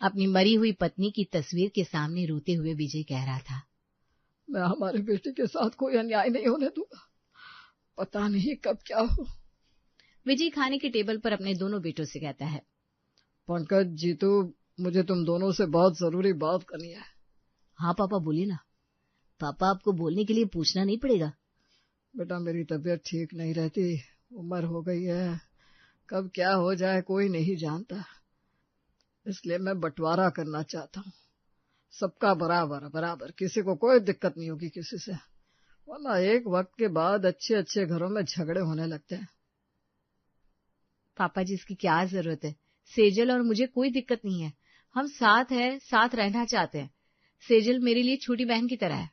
अपनी मरी हुई पत्नी की तस्वीर के सामने रोते हुए विजय कह रहा था, मैं हमारे बेटे के साथ कोई अन्याय नहीं होने दूंगा, पता नहीं कब क्या हो। विजय खाने के टेबल पर अपने दोनों बेटों से कहता है, पंकज, जीतू, मुझे तुम दोनों से बहुत जरूरी बात करनी है। हाँ पापा बोलिए ना। पापा आपको बोलने के लिए पूछना नहीं पड़ेगा। बेटा, मेरी तबीयत ठीक नहीं रहती, उम्र हो गई है, कब क्या हो जाए कोई नहीं जानता, इसलिए मैं बंटवारा करना चाहता हूँ, सबका बराबर बराबर, किसी को कोई दिक्कत नहीं होगी किसी से, वरना एक वक्त के बाद अच्छे अच्छे घरों में झगड़े होने लगते हैं। पापा जी, इसकी क्या जरूरत है? सेजल और मुझे कोई दिक्कत नहीं है, हम साथ हैं, साथ रहना चाहते हैं। सेजल मेरे लिए छोटी बहन की तरह है।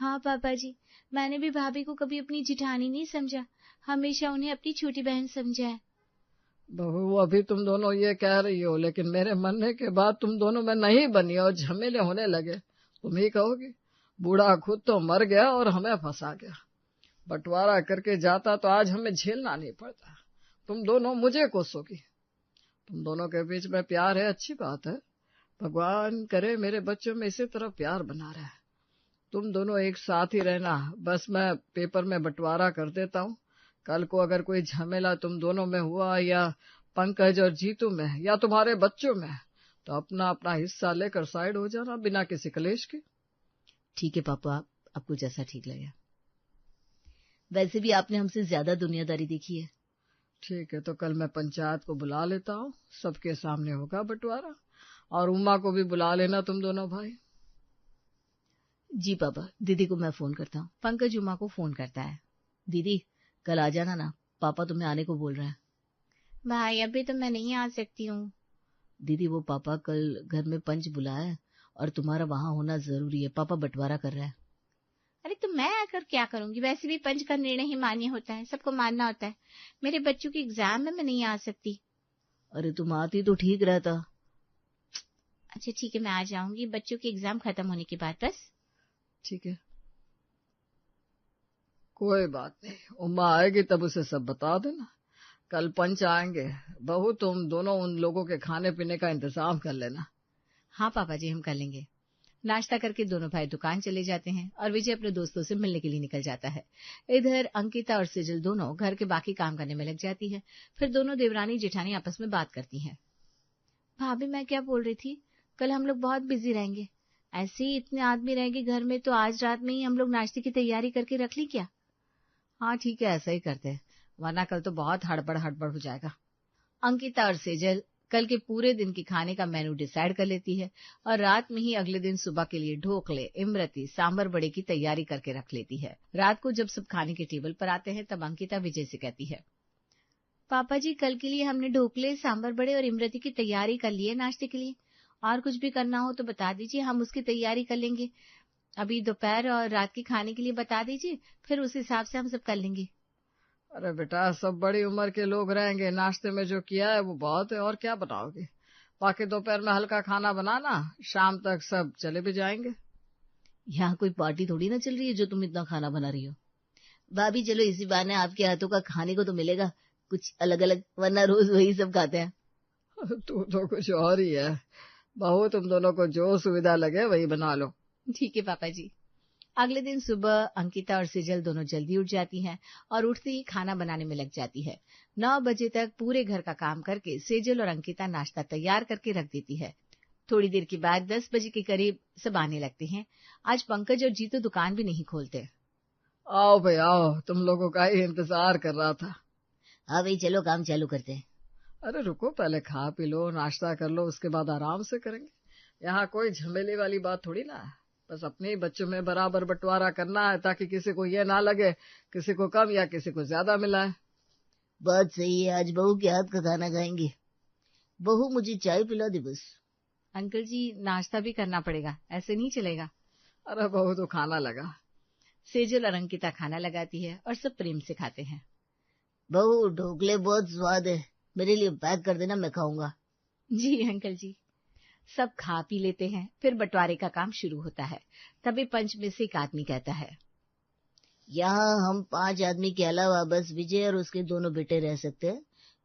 हाँ पापा जी, मैंने भी भाभी को कभी अपनी जिठानी नहीं समझा, हमेशा उन्हें अपनी छोटी बहन समझा है। बहू, अभी तुम दोनों ये कह रही हो, लेकिन मेरे मरने के बाद तुम दोनों में नहीं बनी और झमेले होने लगे, तुम ही कहोगी बूढ़ा खुद तो मर गया और हमें फंसा गया, बंटवारा करके जाता तो आज हमें झेलना नहीं पड़ता, तुम दोनों मुझे कोसोगी। तुम दोनों के बीच में प्यार है, अच्छी बात है, भगवान करे मेरे बच्चों में इसी तरह प्यार बना रहे, तुम दोनों एक साथ ही रहना। बस मैं पेपर में बंटवारा कर देता हूँ, कल को अगर कोई झमेला तुम दोनों में हुआ या पंकज और जीतू में या तुम्हारे बच्चों में, तो अपना अपना हिस्सा लेकर साइड हो जाना बिना किसी कलेश के। ठीक है पापा, आपको जैसा ठीक लगे। वैसे भी आपने हमसे ज्यादा दुनियादारी देखी है। ठीक है, तो कल मैं पंचायत को बुला लेता हूँ, सबके सामने होगा बंटवारा, और उमा को भी बुला लेना तुम दोनों भाई। जी पापा, दीदी को मैं फोन करता हूँ। पंकज उमा को फोन करता है, दीदी कल आ जाना ना, पापा तुम्हें आने को बोल रहे हैं। भाई अभी तो मैं नहीं आ सकती हूँ। दीदी वो पापा कल घर में पंच बुलाया है और तुम्हारा वहां होना जरूरी है, पापा बंटवारा कर रहा है। अरे तो मैं आकर क्या करूंगी, वैसे भी पंच का निर्णय ही मान्य होता है, सबको मानना होता है। मेरे बच्चों के एग्जाम में मैं नहीं आ सकती। अरे तुम आती तो ठीक रहता। अच्छा ठीक है, मैं आ जाऊंगी बच्चों के एग्जाम खत्म होने के बाद बस। ठीक है, कोई बात नहीं, उमा आएगी तब उसे सब बता देना, कल पंच आएंगे, बहू तुम दोनों उन लोगों के खाने पीने का इंतजाम कर लेना। हाँ पापा जी, हम कर लेंगे। नाश्ता करके दोनों भाई दुकान चले जाते हैं और विजय अपने दोस्तों से मिलने के लिए निकल जाता है। इधर अंकिता और सेजल दोनों घर के बाकी काम करने में लग जाती है। फिर दोनों देवरानी जेठानी आपस में बात करती हैं। भाभी मैं क्या बोल रही थी, कल हम लोग बहुत बिजी रहेंगे, ऐसे ही इतने आदमी रहेंगे घर में, तो आज रात में ही हम लोग नाश्ते की तैयारी करके रख ली क्या? हाँ ठीक है, ऐसा ही करते हैं, वरना कल तो बहुत हड़बड़ हड़बड़ हो जाएगा। अंकिता और सेजल कल के पूरे दिन की खाने का मेनू डिसाइड कर लेती है और रात में ही अगले दिन सुबह के लिए ढोकले, इमरती, सांबर बड़े की तैयारी करके रख लेती है। रात को जब सब खाने के टेबल पर आते हैं तब अंकिता विजय से कहती है, पापा जी कल के लिए हमने ढोकले, सांबर बड़े और इमरती की तैयारी कर ली है नाश्ते के लिए, और कुछ भी करना हो तो बता दीजिए, हम उसकी तैयारी कर लेंगे। अभी दोपहर और रात के खाने के लिए बता दीजिए, फिर उस हिसाब से हम सब कर लेंगे। अरे बेटा, सब बड़ी उम्र के लोग रहेंगे, नाश्ते में जो किया है वो बहुत है, और क्या बनाओगे, बाकी दोपहर में हल्का खाना बनाना, शाम तक सब चले भी जाएंगे। यहाँ कोई पार्टी थोड़ी ना चल रही है जो तुम इतना खाना बना रही हो। भाभी चलो इसी बहाने आपके हाथों का खाने को तो मिलेगा कुछ अलग अलग, वरना रोज वही सब खाते हैं। तू तो कुछ और ही है बहू, तुम दोनों को जो सुविधा लगे वही बना लो। ठीक है पापा जी। अगले दिन सुबह अंकिता और सेजल दोनों जल्दी उठ जाती हैं और उठते ही खाना बनाने में लग जाती है। 9 बजे तक पूरे घर का काम करके सेजल और अंकिता नाश्ता तैयार करके रख देती है। थोड़ी देर के बाद 10 बजे के करीब सब आने लगते हैं। आज पंकज और जीतू दुकान भी नहीं खोलते। आओ भाई आओ, तुम लोगों का ही इंतजार कर रहा था। हाँ भाई चलो काम चालू करते हैं। अरे रुको, पहले खा पी लो, नाश्ता कर लो, उसके बाद आराम से करेंगे, यहाँ कोई झमेले वाली बात थोड़ी ना है, बस अपने ही बच्चों में बराबर बंटवारा करना है, ताकि किसी को ये ना लगे किसी को कम या किसी को ज्यादा मिला है। बात सही है, आज बहू के हाथ का खाना खाएंगे। बहू मुझे चाय पिला दे बस। अंकल जी नाश्ता भी करना पड़ेगा, ऐसे नहीं चलेगा। अरे बहू तो खाना लगा। सेजल और अंकिता खाना लगाती है और सब प्रेम से खाते हैं। बहू ढोकले बहुत स्वाद है, मेरे लिए पैक कर देना, मैं खाऊंगा। जी अंकल जी। सब खा पी लेते हैं, फिर बंटवारे का काम शुरू होता है। तभी पंच में से एक आदमी कहता है, यहाँ हम 5 आदमी के अलावा बस विजय और उसके दोनों बेटे रह सकते हैं,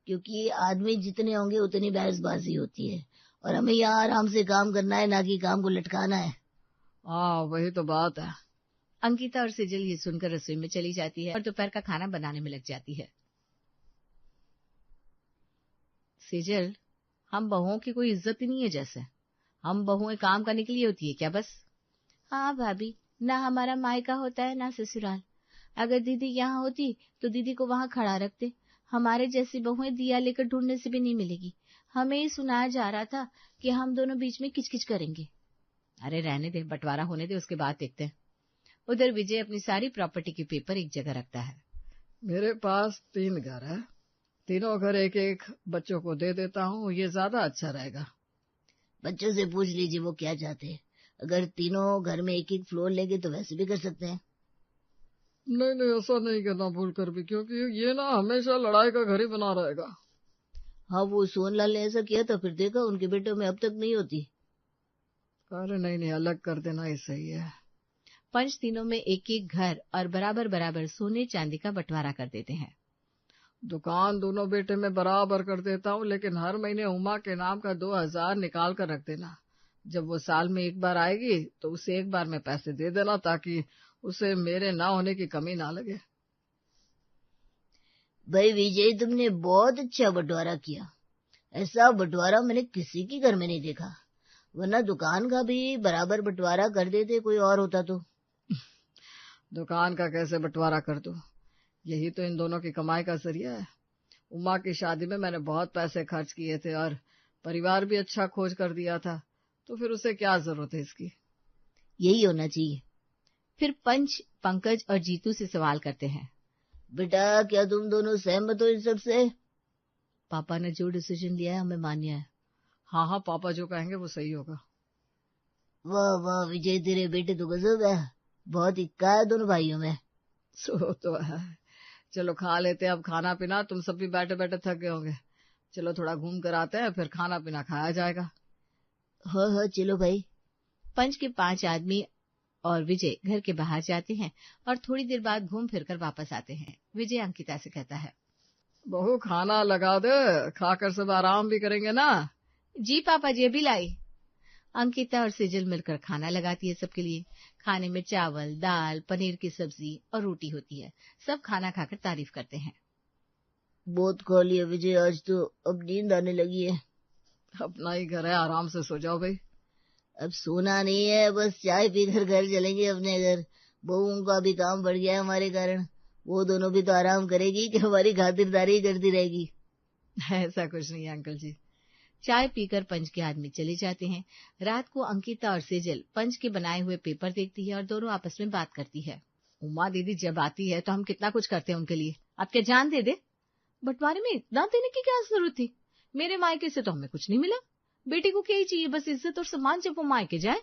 क्योंकि आदमी जितने होंगे उतनी बहसबाजी होती है और हमें यहाँ आराम से काम करना है, ना कि काम को लटकाना है। हाँ वही तो बात है। अंकिता और सेजल ये सुनकर रसोई में चली जाती है और दोपहर का खाना बनाने में लग जाती है। सेजल, हम बहुओं की कोई इज्जत ही नहीं है जैसे। हम बहुएं काम करने के लिए होती है क्या बस? हाँ भाभी, ना हमारा मायका होता है ना ससुराल। अगर दीदी यहाँ होती तो दीदी को वहाँ खड़ा रखते। हमारे जैसी बहुएं दिया लेकर ढूंढने से भी नहीं मिलेगी। हमें ही सुनाया जा रहा था कि हम दोनों बीच में किचकिच करेंगे। अरे रहने दे, बंटवारा होने दे, उसके बाद देखते हैं। उधर विजय अपनी सारी प्रॉपर्टी के पेपर एक जगह रखता है। मेरे पास 3 घर है, तीनों घर एक एक बच्चों को दे देता हूँ, ये ज्यादा अच्छा रहेगा। बच्चों से पूछ लीजिए वो क्या चाहते हैं। अगर तीनों घर में एक एक फ्लोर लेंगे तो वैसे भी कर सकते हैं। नहीं नहीं, ऐसा नहीं करना भूल कर भी, क्योंकि ये ना हमेशा लड़ाई का घर ही बना रहेगा। हाँ, वो सोनलाल ने ऐसा किया था, फिर देखा उनके बेटों में अब तक नहीं होती। अरे नहीं नहीं, अलग कर देना ही सही है। पंच तीनों में एक एक घर और बराबर बराबर सोने चांदी का बंटवारा कर देते हैं। दुकान दोनों बेटे में बराबर कर देता हूँ, लेकिन हर महीने उमा के नाम का 2000 निकाल कर रख देना। जब वो साल में एक बार आएगी तो उसे एक बार में पैसे दे देना, ताकि उसे मेरे ना होने की कमी ना लगे। भाई विजय, तुमने बहुत अच्छा बंटवारा किया। ऐसा बंटवारा मैंने किसी के घर में नहीं देखा। वरना दुकान का भी बराबर बंटवारा कर देते कोई और होता तो। दुकान का कैसे बंटवारा कर दूं? यही तो इन दोनों की कमाई का जरिया है। उमा की शादी में मैंने बहुत पैसे खर्च किए थे और परिवार भी अच्छा खोज कर दिया था, तो फिर उसे क्या जरूरत है इसकी? यही होना चाहिए। फिर पंच पंकज और जीतू से सवाल करते हैं। बेटा, क्या तुम दोनों सहमत हो इन सब से? पापा ने जो डिसीजन लिया है हमें मान्य है। हाँ हाँ, पापा जो कहेंगे वो सही होगा। वाह वाह विजय, तेरे बेटे तो गजब है। बहुत इक्का है दोनों भाइयों में। सो तो है। चलो खा लेते हैं अब खाना पीना, तुम सब भी बैठे बैठे थक गए होंगे। चलो थोड़ा घूम कर आते हैं, फिर खाना पीना खाया जाएगा। हाँ हाँ चलो भाई। पंच के 5 आदमी और विजय घर के बाहर जाते हैं और थोड़ी देर बाद घूम फिर कर वापस आते हैं। विजय अंकिता से कहता है, बहू खाना लगा दे, खाकर सब आराम भी करेंगे ना। जी पापा जी, अभी लाई। अंकिता और सेजल मिलकर खाना लगाती है सबके लिए। खाने में चावल, दाल, पनीर की सब्जी और रोटी होती है। सब खाना खाकर तारीफ करते हैं। बहुत खा लिया विजय, आज तो अब नींद आने लगी है। अपना ही घर है, आराम से सो जाओ भाई। अब सोना नहीं है, बस चाय पीकर घर चलेंगे अपने घर। बहुओं का भी काम बढ़ गया है हमारे कारण। वो दोनों भी तो आराम करेगी कि हमारी खातिरदारी करती रहेगी। ऐसा कुछ नहीं है अंकल जी। चाय पीकर पंच के आदमी चले जाते हैं। रात को अंकिता और सेजल पंच के बनाए हुए पेपर देखती है और दोनों आपस में बात करती है। उमा दीदी जब आती है तो हम कितना कुछ करते हैं उनके लिए। अब क्या जान दे दे? बंटवारे में इतना देने की क्या जरूरत थी? मेरे मायके से तो हमें कुछ नहीं मिला। बेटी को क्या ही चाहिए, बस इज्जत और सम्मान जब वो मायके जाए।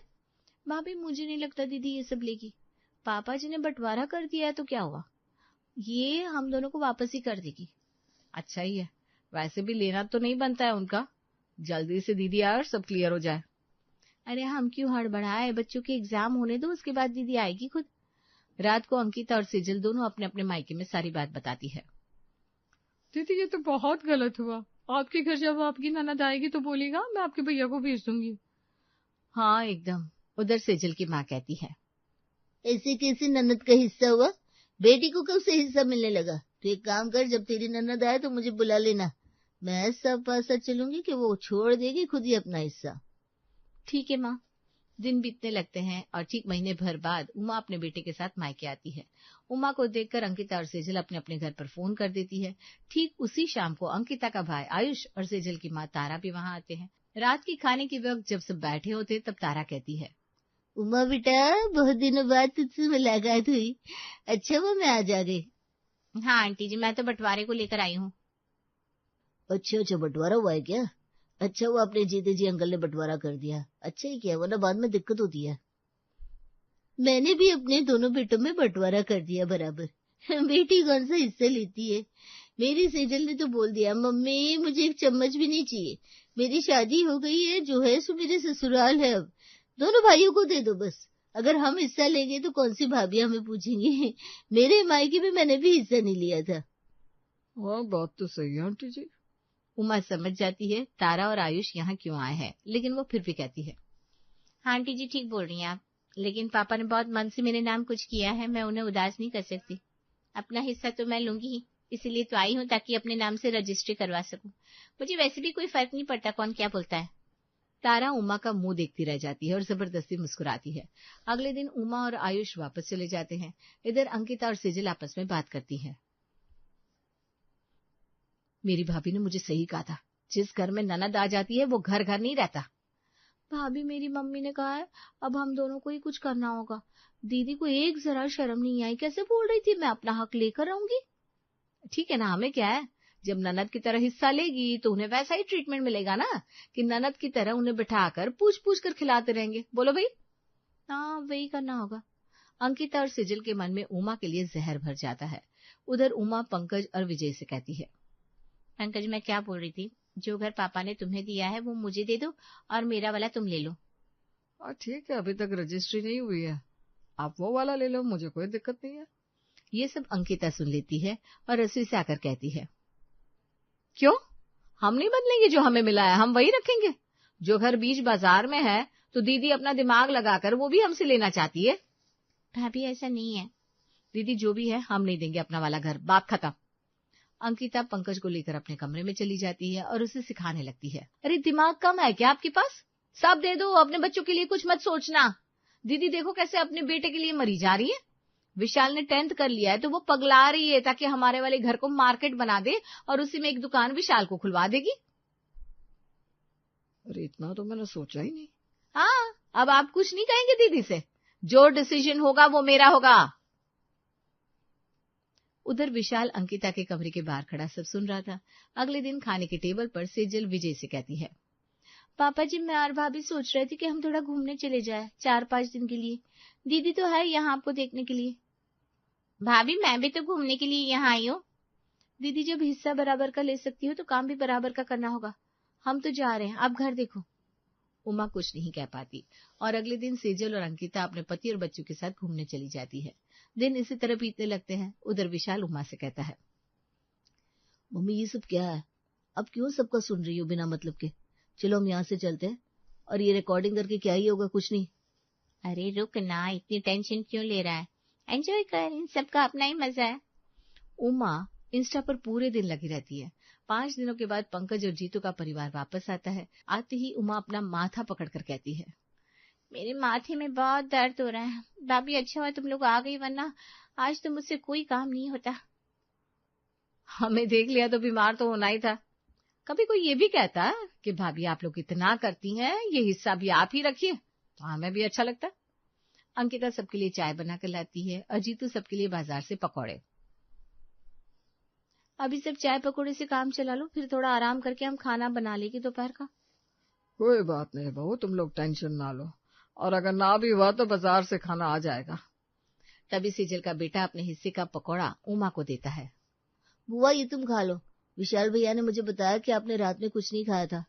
भाभी, मुझे नहीं लगता दीदी ये सब लेगी। पापा जी ने बंटवारा कर दिया है तो क्या हुआ, ये हम दोनों को वापस ही कर देगी। अच्छा ही है, वैसे भी लेना तो नहीं बनता है उनका। जल्दी से दीदी आए और सब क्लियर हो जाए। अरे हम क्यों हड़बड़ाए, बच्चों के एग्जाम होने दो, उसके बाद दीदी आएगी खुद। रात को अंकिता और सेजल दोनों अपने अपने मायके में सारी बात बताती है। दीदी ये तो बहुत गलत हुआ। आपके घर जब आपकी ननद आएगी तो बोलेगा मैं आपके भैया को भेज दूंगी। हाँ एकदम। उधर सेजल की माँ कहती है, ऐसे कैसे ननद का हिस्सा हुआ? बेटी को कब से हिस्सा मिलने लगा? तो एक काम कर, जब तेरी ननद आए तो मुझे बुला लेना। मैं सब पासा चलूंगी कि वो छोड़ देगी खुद ही अपना हिस्सा। ठीक है माँ। दिन बीतने लगते हैं और ठीक महीने भर बाद उमा अपने बेटे के साथ मायके आती है। उमा को देखकर अंकिता और सेजल अपने अपने घर पर फोन कर देती है। ठीक उसी शाम को अंकिता का भाई आयुष और सेजल की माँ तारा भी वहाँ आते हैं। रात के खाने के वक्त जब सब बैठे होते तब तारा कहती है, उमा बेटा, बहुत दिनों बाद तुझसे मुलाकात हुई। अच्छा वो मैं आ गई। हाँ आंटी जी, मैं तो बंटवारे को लेकर आई हूँ। अच्छा अच्छा, बंटवारा हुआ है क्या? अच्छा, वो अपने जीते जी अंकल ने बंटवारा कर दिया। अच्छा ही किया, वरना बाद में दिक्कत होती है। मैंने भी अपने दोनों बेटों में बंटवारा कर दिया बराबर। बेटी कौन सा हिस्सा लेती है? मेरी सेजल ने तो बोल दिया, मम्मी मुझे एक चम्मच भी नहीं चाहिए, मेरी शादी हो गई है, जो है सो मेरे ससुराल है, अब दोनों भाइयों को दे दो बस। अगर हम हिस्सा लेंगे तो कौन सी भाभी हमें पूछेंगी? मेरे मायके में मैंने भी हिस्सा नहीं लिया था। हाँ बात तो सही है आंटी जी, उमा समझ जाती है तारा और आयुष यहाँ क्यों आए हैं, लेकिन वो फिर भी कहती है, हाँ आंटी जी ठीक बोल रही हैं आप, लेकिन पापा ने बहुत मन से मेरे नाम कुछ किया है, मैं उन्हें उदास नहीं कर सकती। अपना हिस्सा तो मैं लूंगी ही, इसीलिए तो आई हूँ ताकि अपने नाम से रजिस्ट्री करवा सकूं। मुझे वैसे भी कोई फर्क नहीं पड़ता कौन क्या बोलता है। तारा उमा का मुंह देखती रह जाती है और जबरदस्ती मुस्कुराती है। अगले दिन उमा और आयुष वापस चले जाते हैं। इधर अंकिता और सेजल आपस में बात करती हैं। मेरी भाभी ने मुझे सही कहा था, जिस घर में ननद आ जाती है वो घर घर नहीं रहता। भाभी मेरी मम्मी ने कहा है अब हम दोनों को ही कुछ करना होगा। दीदी को एक जरा शर्म नहीं आई, कैसे बोल रही थी मैं अपना हक लेकर आऊंगी। ठीक है ना, हमें क्या है, जब ननद की तरह हिस्सा लेगी तो उन्हें वैसा ही ट्रीटमेंट मिलेगा ना कि ननद की तरह उन्हें बिठाकर पूछ पूछ कर खिलाते रहेंगे। बोलो भाई। हाँ वही करना होगा। अंकिता और सिजिल के मन में उमा के लिए जहर भर जाता है। उधर उमा पंकज और विजय से कहती है, पंकज मैं क्या बोल रही थी, जो घर पापा ने तुम्हें दिया है वो मुझे दे दो और मेरा वाला तुम ले लो। ठीक है, अभी तक रजिस्ट्री नहीं हुई है, आप वो वाला ले लो, मुझे कोई दिक्कत नहीं है। ये सब अंकिता सुन लेती है और रसोई से आकर कहती है, क्यों, हम नहीं बदलेंगे, जो हमें मिला है हम वही रखेंगे। जो घर बीच बाजार में है तो दीदी अपना दिमाग लगाकर वो भी हमसे लेना चाहती है। भाभी ऐसा नहीं है। दीदी जो भी है हम नहीं देंगे अपना वाला घर, बात खत्म। अंकिता पंकज को लेकर अपने कमरे में चली जाती है और उसे सिखाने लगती है, अरे दिमाग कम है क्या आपके पास, सब दे दो, अपने बच्चों के लिए कुछ मत सोचना। दीदी देखो कैसे अपने बेटे के लिए मरी जा रही है। विशाल ने 10th कर लिया है तो वो पगला रही है ताकि हमारे वाले घर को मार्केट बना दे और उसी में एक दुकान विशाल को खुलवा देगी। अरे इतना तो मैंने सोचा ही नहीं। हाँ, अब आप कुछ नहीं कहेंगे दीदी से, जो डिसीजन होगा वो मेरा होगा। उधर विशाल अंकिता के कमरे के बाहर खड़ा सब सुन रहा था। अगले दिन खाने के टेबल पर सेजल विजय से कहती है, पापा जी मैं और भाभी सोच रहे थे कि हम थोड़ा घूमने चले जाए 4-5 दिन के लिए। दीदी तो है यहाँ आपको देखने के लिए। भाभी मैं भी तो घूमने के लिए यहाँ आई हूँ। दीदी जब हिस्सा बराबर का ले सकती हो तो काम भी बराबर का करना होगा। हम तो जा रहे हैं, आप घर देखो। उमा कुछ नहीं कह पाती और अगले दिन सेजल और अंकिता अपने पति और बच्चों के साथ घूमने चली जाती है। दिन इसी तरह बीतने लगते हैं। उधर विशाल उमा से कहता है, मम्मी ये सब क्या है, अब क्यों सबका सुन रही हो बिना मतलब के। चलो हम यहाँ से चलते हैं, और ये रिकॉर्डिंग करके क्या ही होगा, कुछ नहीं। अरे रुक ना, इतनी टेंशन क्यों ले रहा है, एंजॉय कर, इन सबका अपना ही मजा है। उमा इंस्टा पर पूरे दिन लगी रहती है। 5 दिनों के बाद पंकज और जीतू का परिवार वापस आता है। आते ही उमा अपना माथा पकड़कर कहती है, मेरे माथे में बहुत दर्द हो रहा है। भाभी अच्छा हुआ तुम लोग आ गई, वरना आज तो मुझसे कोई काम नहीं होता। हमें देख लिया तो बीमार तो होना ही था। कभी कोई ये भी कहता कि भाभी आप लोग इतना करती हैं, ये हिस्सा भी आप ही रखिए, तो हमें भी अच्छा लगता। अंकिता सबके लिए चाय बनाकर लाती है और जीतू सबके लिए बाजार से पकौड़े। अभी सब चाय पकौड़े से काम चला लो, फिर थोड़ा आराम करके हम खाना बना लेंगे दोपहर का। कोई बात नहीं बहू, तुम लोग टेंशन ना लो, और अगर ना भी हुआ तो बाजार से खाना आ जाएगा। तभी सेजल का बेटा अपने हिस्से का पकौड़ा उमा को देता है। बुआ ये तुम खा लो, विशाल भैया ने मुझे बताया कि आपने रात में कुछ नहीं खाया था।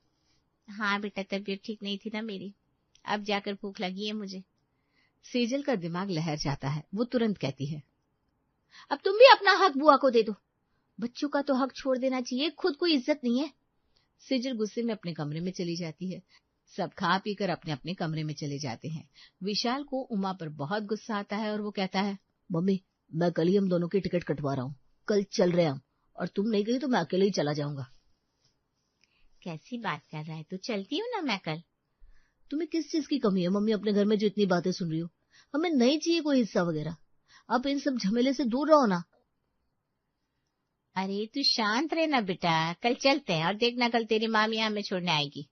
हाँ बेटा, तबीयत ठीक नहीं थी ना मेरी, अब जाकर भूख लगी है मुझे। सेजल का दिमाग लहर जाता है। वो तुरंत कहती है, अब तुम भी अपना हक बुआ को दे दो। बच्चों का तो हक छोड़ देना चाहिए, खुद को इज्जत नहीं है। सेजल गुस्से में अपने कमरे में चली जाती है। सब खा पी कर अपने अपने कमरे में चले जाते हैं। विशाल को उमा पर बहुत गुस्सा आता है और वो कहता है, मम्मी मैं कल ही हम दोनों की टिकट कटवा रहा हूँ, कल चल रहे हम, और तुम नहीं गई तो मैं अकेले ही चला जाऊंगा। कैसी बात कर रहा है तू, चलती हूँ ना मैं कल। तुम्हें किस चीज की कमी है मम्मी अपने घर में जो इतनी बातें सुन रही हो। हमें नहीं चाहिए कोई हिस्सा वगैरह, आप इन सब झमेले से दूर रहो ना। अरे तू शांत रहे ना बेटा, कल चलते हैं और देखना कल तेरी मामी हमें छोड़ने आएगी।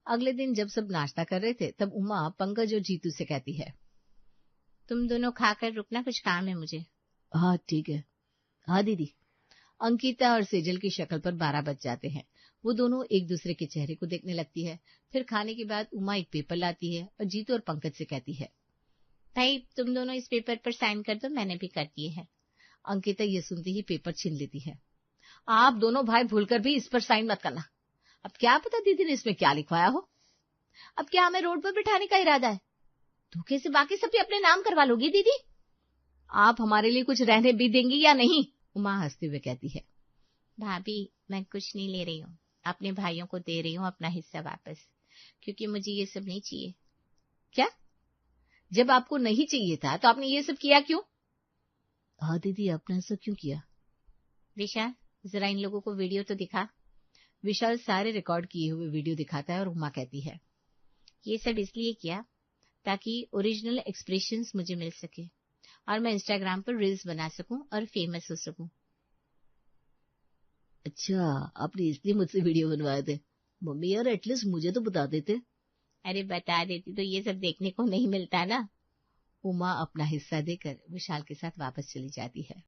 अगले दिन जब सब नाश्ता कर रहे थे तब उमा पंकज और जीतू से कहती है, तुम दोनों खाकर रुकना, कुछ काम है मुझे। हाँ ठीक है। हाँ दीदी। अंकिता और सेजल की शक्ल पर 12 बज जाते हैं। वो दोनों एक दूसरे के चेहरे को देखने लगती है। फिर खाने के बाद उमा एक पेपर लाती है और जीतू और पंकज से कहती है, भाई तुम दोनों इस पेपर पर साइन कर दो, मैंने भी कर दिए हैं। अंकिता ये सुनते ही पेपर छीन लेती है। आप दोनों भाई भूलकर भी इस पर साइन मत करना। अब क्या पता दीदी ने इसमें क्या लिखवाया हो। अब क्या हमें रोड पर बिठाने का इरादा है? धोखे से बाकी सब भी अपने नाम करवा लोगी दीदी? आप हमारे लिए कुछ रहने भी देंगी या नहीं? उमा हंसते हुए कहती है, भाभी मैं कुछ नहीं ले रही हूँ, अपने भाइयों को दे रही हूँ अपना हिस्सा वापस, क्योंकि मुझे ये सब नहीं चाहिए। क्या? जब आपको नहीं चाहिए था तो आपने ये सब किया क्यों? हाँ दीदी, आपने ऐसा क्यों किया? विशाल, जरा इन लोगों को वीडियो तो दिखा। विशाल सारे रिकॉर्ड किए हुए वीडियो दिखाता है और उमा कहती है, ये सब इसलिए किया ताकि ओरिजिनल एक्सप्रेशंस मुझे मिल सके और मैं इंस्टाग्राम पर रील्स बना सकूं और फेमस हो सकूं। अच्छा, आपने इसलिए मुझसे वीडियो बनवाए थे? मम्मी यार, एटलीस्ट मुझे तो बता देते। अरे बता देती तो ये सब देखने को नहीं मिलता ना। उमा अपना हिस्सा देकर विशाल के साथ वापस चली जाती है।